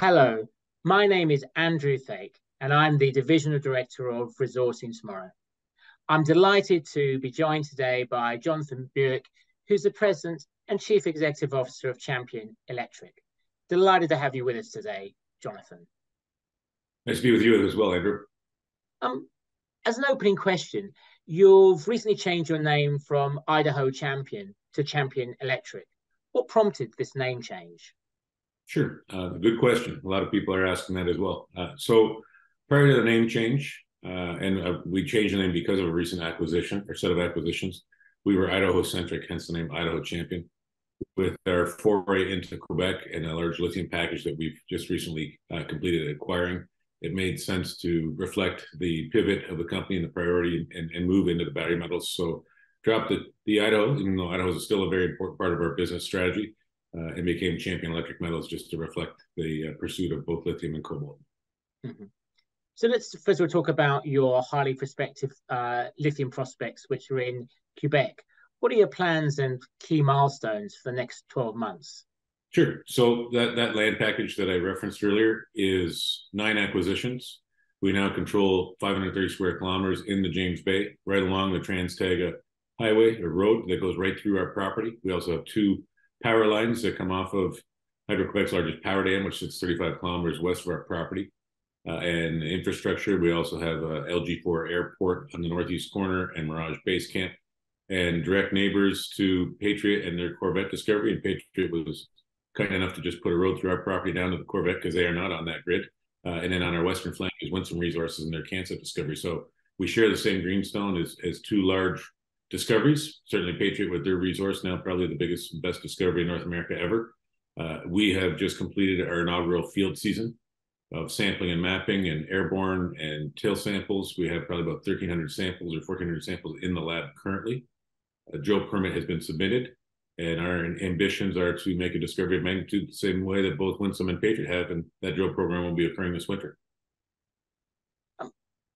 Hello, my name is Andrew Thake, and I'm the Divisional Director of Resourcing Tomorrow. I'm delighted to be joined today by Jonathan Buick, who's the President and Chief Executive Officer of Champion Electric. Delighted to have you with us today, Jonathan. Nice to be with you as well, Andrew. Um, as an opening question, you've recently changed your name from Idaho Champion to Champion Electric. What prompted this name change? Sure. Good question. A lot of people are asking that as well. So prior to the name change, and we changed the name because of a recent acquisition or set of acquisitions, we were Idaho-centric, hence the name Idaho Champion. With our foray into Quebec and a large lithium package that we've just recently completed acquiring, it made sense to reflect the pivot of the company and the priority and move into the battery metals. So dropped the Idaho, even though Idaho is still a very important part of our business strategy, and became Champion Electric Metals just to reflect the pursuit of both lithium and cobalt. Mm-hmm. So let's first of all talk about your highly prospective lithium prospects, which are in Quebec. What are your plans and key milestones for the next 12 months? Sure. So that land package that I referenced earlier is 9 acquisitions. We now control 530 square kilometers in the James Bay, right along the Trans-Taga Highway or road that goes right through our property. We also have 2 power lines that come off of Hydro-Quebec's largest power dam, which sits 35 kilometers west of our property. And infrastructure, we also have a LG4 airport on the northeast corner and Mirage Base Camp, and direct neighbors to Patriot and their Corvette discovery. And Patriot was kind enough to just put a road through our property down to the Corvette because they are not on that grid. And then on our western flank is Winsome Resources and their Kansas discovery. So we share the same greenstone as 2 large discoveries. Certainly Patriot with their resource, now probably the biggest and best discovery in North America ever. We have just completed our inaugural field season of sampling and mapping and airborne and tail samples. We have probably about 1,300 samples or 1,400 samples in the lab currently. A drill permit has been submitted, and our ambitions are to make a discovery of magnitude the same way that both Winsome and Patriot have, and that drill program will be occurring this winter.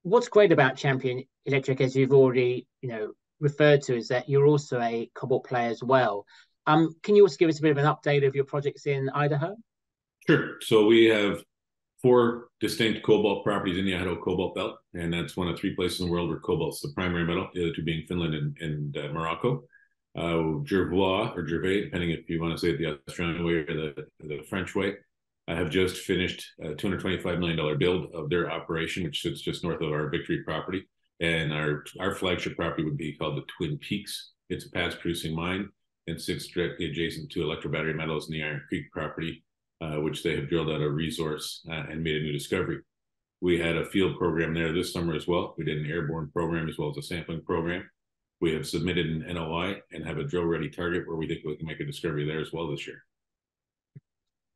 What's great about Champion Electric, as you've already referred to, is that you're also a cobalt player as well. Can you also give us a bit of an update of your projects in Idaho? Sure. So we have 4 distinct cobalt properties in the Idaho Cobalt Belt, and that's one of 3 places in the world where cobalt's the primary metal, the other 2 being Finland and Morocco. Jervois, or Gervais, depending if you want to say it the Australian way or the French way, have just finished a $225 million build of their operation, which sits just north of our Victory property. And our flagship property would be called the Twin Peaks. It's a past producing mine and sits directly adjacent to Electro Battery Metals in the Iron Creek property, which they have drilled out a resource and made a new discovery. We had a field program there this summer as well. We did an airborne program as well as a sampling program. We have submitted an NOI and have a drill-ready target where we think we can make a discovery there as well this year.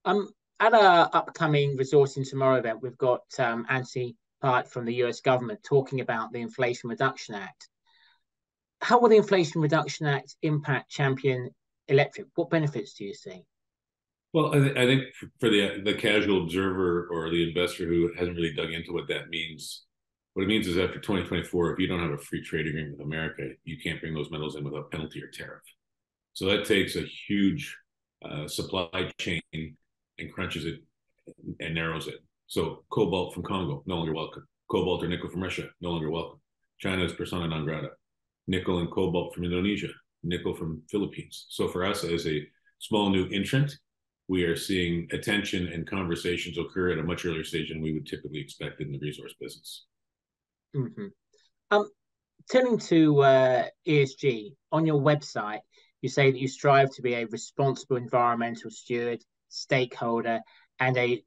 At our upcoming Resourcing Tomorrow event, we've got Anthony Part from the US government talking about the Inflation Reduction Act. How will the Inflation Reduction Act impact Champion Electric? What benefits do you see? Well, I think for the casual observer or the investor who hasn't really dug into what that means, what it means is after 2024, if you don't have a free trade agreement with America, you can't bring those metals in without penalty or tariff. So that takes a huge supply chain and crunches it and narrows it. So cobalt from Congo, no longer welcome. Cobalt or nickel from Russia, no longer welcome. China is persona non grata. Nickel and cobalt from Indonesia, nickel from Philippines. So for us as a small new entrant, we are seeing attention and conversations occur at a much earlier stage than we would typically expect in the resource business. Mm-hmm. Turning to ESG, on your website, you say that you strive to be a responsible environmental steward, stakeholder, and a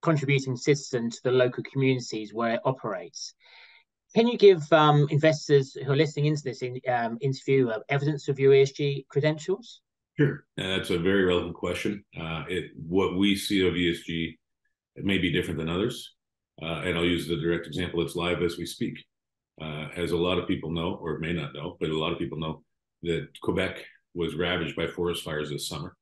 contributing citizen to the local communities where it operates. Can you give investors who are listening into this interview evidence of your ESG credentials? Sure. That's a very relevant question. What we see of ESG, it may be different than others. And I'll use the direct example. It's live as we speak. As a lot of people know, or may not know, but a lot of people know that Quebec was ravaged by forest fires this summer.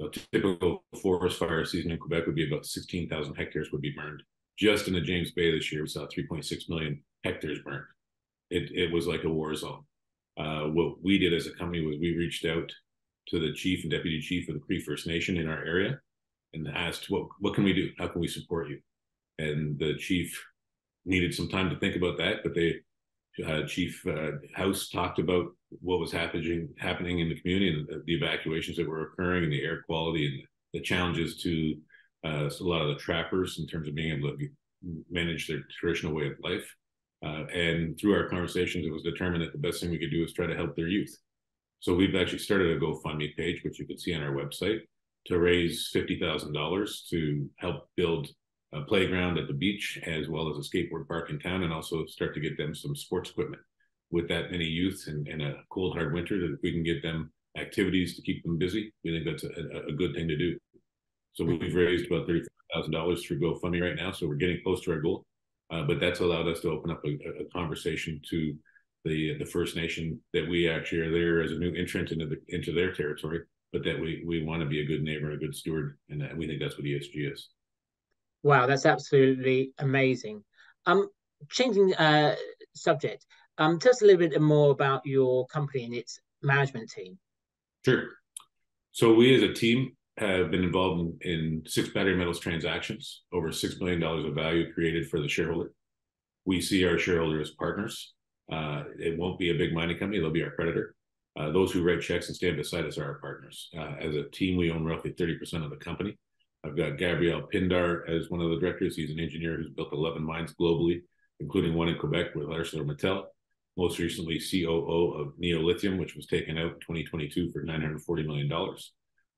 A typical forest fire season in Quebec would be about 16,000 hectares would be burned. Just in the James Bay this year, we saw 3.6 million hectares burned. It was like a war zone. What we did as a company was we reached out to the chief and deputy chief of the Cree First Nation in our area and asked, what can we do? How can we support you? And the chief needed some time to think about that, but Chief House talked about what was happening in the community and the evacuations that were occurring and the air quality and the challenges to a lot of the trappers in terms of being able to manage their traditional way of life. And through our conversations, it was determined that the best thing we could do is try to help their youth. So we've actually started a GoFundMe page, which you can see on our website, to raise $50,000 to help build a playground at the beach, as well as a skateboard park in town, and also start to get them some sports equipment. With that many youth and a cold, hard winter, that if we can get them activities to keep them busy, we think that's a good thing to do. So we've raised about $35,000 through GoFundMe right now, so we're getting close to our goal. But that's allowed us to open up a conversation to the First Nation that we actually are there as a new entrant into their territory, but that we want to be a good neighbor, a good steward, and we think that's what ESG is. Wow, that's absolutely amazing. Changing subject, tell us a little bit more about your company and its management team. Sure. So we as a team have been involved in 6 battery metals transactions, over $6 million of value created for the shareholder. We see our shareholder as partners. It won't be a big mining company, they'll be our creditor. Those who write checks and stand beside us are our partners. As a team, we own roughly 30% of the company. I've got Gabriel Pindar as one of the directors. He's an engineer who's built 11 mines globally, including one in Quebec with ArcelorMittal. Most recently, COO of Neo Lithium, which was taken out in 2022 for $940 million.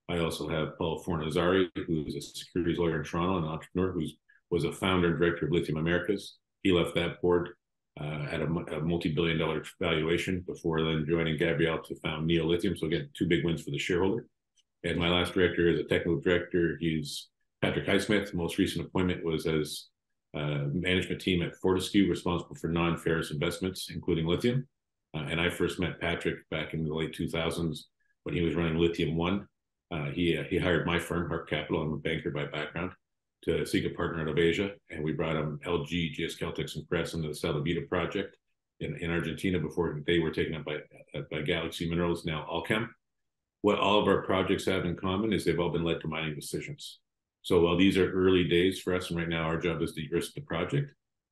I also have Paul Fornazzari, who's a securities lawyer in Toronto, an entrepreneur who was a founder and director of Lithium Americas. He left that board at a multi-billion-dollar valuation before then joining Gabriel to found Neo Lithium. So again, 2 big wins for the shareholder. And my last director is a technical director. He's Patrick Highsmith. Most recent appointment was as management team at Fortescue, responsible for non-ferrous investments, including lithium. And I first met Patrick back in the late 2000s when he was running Lithium One. He hired my firm, Harp Capital. I'm a banker by background, to seek a partner out of Asia. And we brought him LG, GS Caltex, and Crest into the Sal de Vida project in Argentina before they were taken up by Galaxy Minerals, now Allchem. What all of our projects have in common is they've all been led to mining decisions. So while these are early days for us, and right now our job is to de-risk the project,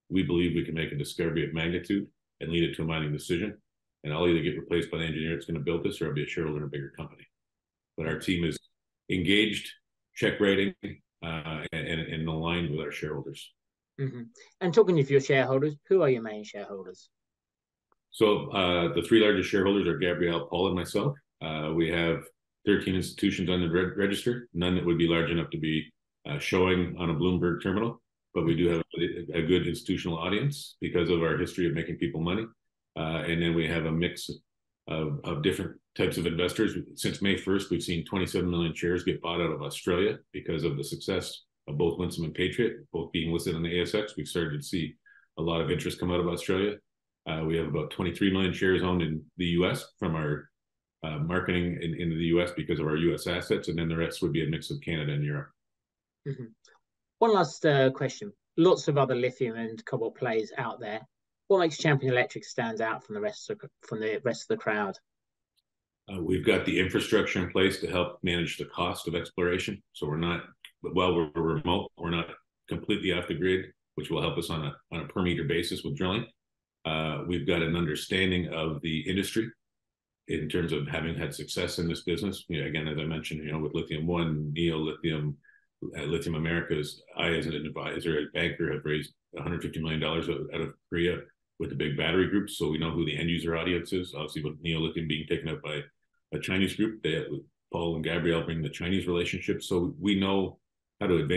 we believe we can make a discovery of magnitude and lead it to a mining decision. And I'll either get replaced by the engineer that's going to build this, or I'll be a shareholder in a bigger company. But our team is engaged, check rating, and aligned with our shareholders. Mm-hmm. And talking of your shareholders, who are your main shareholders? So the 3 largest shareholders are Gabrielle, Paul, and myself. We have 13 institutions on the register, none that would be large enough to be showing on a Bloomberg terminal, but we do have a good institutional audience because of our history of making people money. And then we have a mix of different types of investors. Since May 1st, we've seen 27 million shares get bought out of Australia because of the success of both Winsome and Patriot, both being listed on the ASX. We've started to see a lot of interest come out of Australia. We have about 23 million shares owned in the US from our marketing into the US because of our US assets, and then the rest would be a mix of Canada and Europe. Mm-hmm. One last question. Lots of other lithium and cobalt plays out there. What makes Champion Electric stand out from the rest of the crowd? We've got the infrastructure in place to help manage the cost of exploration. So we're remote, we're not completely off the grid, which will help us on a per meter basis with drilling. We've got an understanding of the industry in terms of having had success in this business. Again, as I mentioned, with Lithium One, Neo Lithium, Lithium Americas, I, as an advisor, a banker, have raised $150 million out of Korea with the big battery groups. So we know who the end user audience is. Obviously, with Neo Lithium being taken up by a Chinese group, Paul and Gabrielle bring the Chinese relationship. So we know how to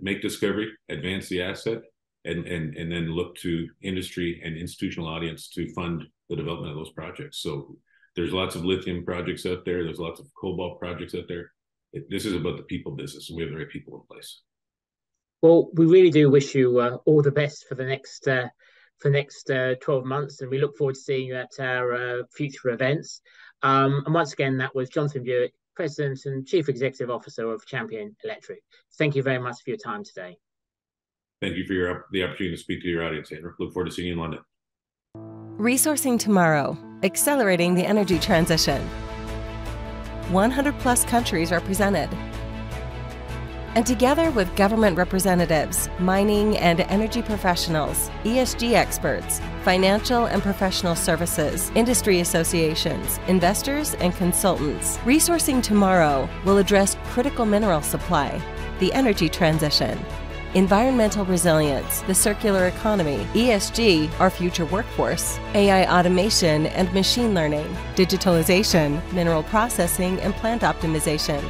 make discovery, advance the asset, and then look to industry and institutional audience to fund the development of those projects. So there's lots of lithium projects out there. There's lots of cobalt projects out there. This is about the people business, and we have the right people in place. Well, we really do wish you all the best for the next 12 months, and we look forward to seeing you at our future events. And once again, that was Jonathan Buick, President and Chief Executive Officer of Champion Electric. Thank you very much for your time today. Thank you for the opportunity to speak to your audience, Andrew. Look forward to seeing you in London. Resourcing tomorrow, accelerating the energy transition. 100+ countries represented. And together with government representatives, mining and energy professionals, ESG experts, financial and professional services, industry associations, investors, and consultants, Resourcing Tomorrow will address critical mineral supply, the energy transition, environmental resilience, the circular economy, ESG, our future workforce, AI automation and machine learning, digitalization, mineral processing and plant optimization,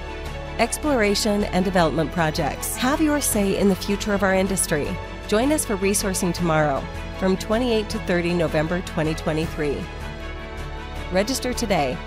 exploration and development projects. Have your say in the future of our industry. Join us for Resourcing Tomorrow from 28 to 30 November 2023. Register today